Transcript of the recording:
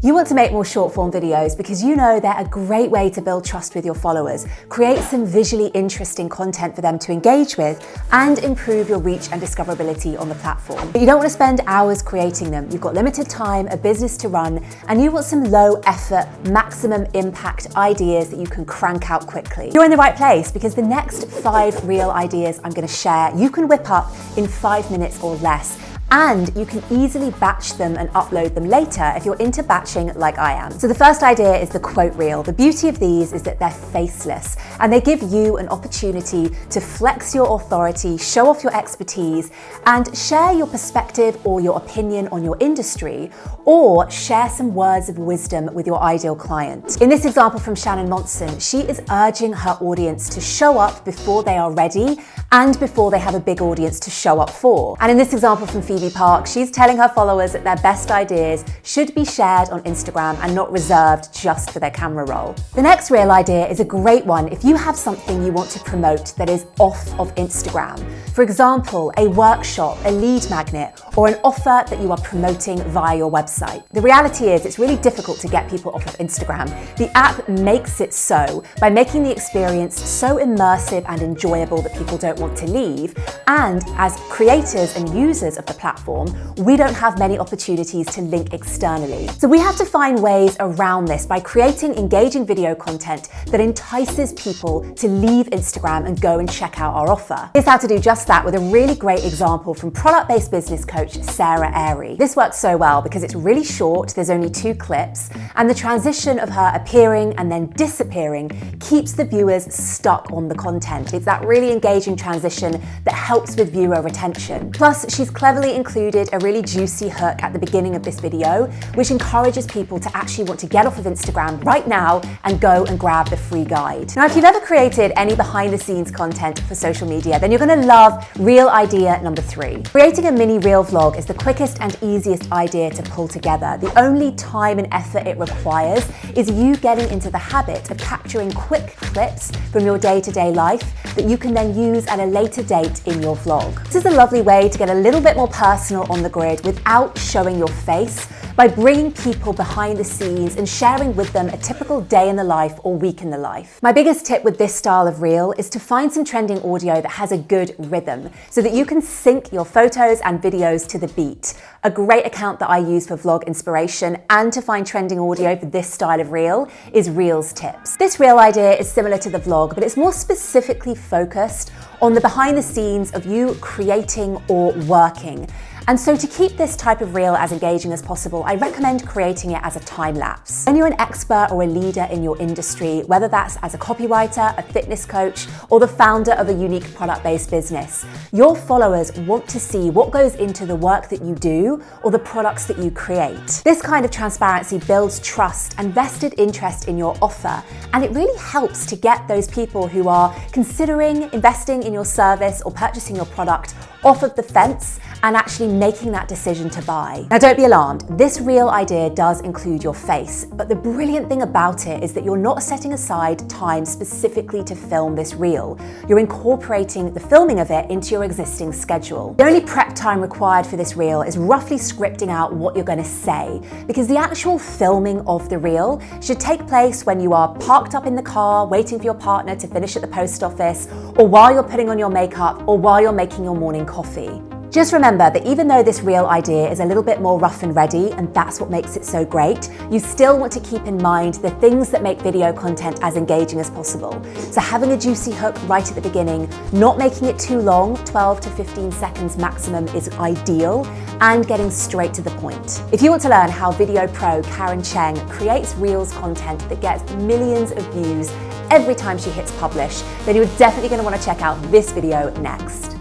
You want to make more short-form videos because you know they're a great way to build trust with your followers, create some visually interesting content for them to engage with, and improve your reach and discoverability on the platform. But you don't want to spend hours creating them. You've got limited time, a business to run, and you want some low-effort, maximum impact ideas that you can crank out quickly. You're in the right place because the next 5 real ideas I'm going to share, you can whip up in 5 minutes or less. And you can easily batch them and upload them later if you're into batching like I am. So the first idea is the quote reel. The beauty of these is that they're faceless and they give you an opportunity to flex your authority, show off your expertise, and share your perspective or your opinion on your industry, or share some words of wisdom with your ideal client. In this example from Shannon Monson, she is urging her audience to show up before they are ready and before they have a big audience to show up for. And in this example from Phoebe Park, she's telling her followers that their best ideas should be shared on Instagram and not reserved just for their camera roll. The next real idea is a great one if you have something you want to promote that is off of Instagram. For example, a workshop, a lead magnet, or an offer that you are promoting via your website. The reality is it's really difficult to get people off of Instagram. The app makes it so by making the experience so immersive and enjoyable that people don't want to leave. And as creators and users of the platform, we don't have many opportunities to link externally. So we have to find ways around this by creating engaging video content that entices people to leave Instagram and go and check out our offer. Here's how to do just that with a really great example from product-based business coach Sarah Airy. This works so well because it's really short, there's only 2 clips, and the transition of her appearing and then disappearing keeps the viewers stuck on the content. It's that really engaging transition that helps with viewer retention. Plus, she's cleverly included a really juicy hook at the beginning of this video, which encourages people to actually want to get off of Instagram right now and go and grab the free guide. Now, if you've ever created any behind-the-scenes content for social media, then you're going to love real idea number 3. Creating a mini reel vlog is the quickest and easiest idea to pull together. The only time and effort it requires is you getting into the habit of capturing quick clips from your day-to-day life that you can then use at a later date in your vlog. This is a lovely way to get a little bit more personal on the grid without showing your face, by bringing people behind the scenes and sharing with them a typical day in the life or week in the life. My biggest tip with this style of reel is to find some trending audio that has a good rhythm so that you can sync your photos and videos to the beat. A great account that I use for vlog inspiration and to find trending audio for this style of reel is Reels Tips. This reel idea is similar to the vlog, but it's more specifically focused on the behind the scenes of you creating or working. And so to keep this type of reel as engaging as possible, I recommend creating it as a time lapse. When you're an expert or a leader in your industry, whether that's as a copywriter, a fitness coach, or the founder of a unique product-based business, your followers want to see what goes into the work that you do or the products that you create. This kind of transparency builds trust and vested interest in your offer, and it really helps to get those people who are considering investing in your service or purchasing your product off of the fence and actually making that decision to buy. Now, don't be alarmed. This reel idea does include your face, but the brilliant thing about it is that you're not setting aside time specifically to film this reel. You're incorporating the filming of it into your existing schedule. The only prep time required for this reel is roughly scripting out what you're going to say, because the actual filming of the reel should take place when you are parked up in the car, waiting for your partner to finish at the post office, or while you're putting on your makeup, or while you're making your morning coffee. Just remember that even though this reel idea is a little bit more rough and ready, and that's what makes it so great, you still want to keep in mind the things that make video content as engaging as possible. So having a juicy hook right at the beginning, not making it too long, 12 to 15 seconds maximum is ideal, and getting straight to the point. If you want to learn how video pro Karen Cheng creates Reels content that gets millions of views every time she hits publish, then you're definitely going to want to check out this video next.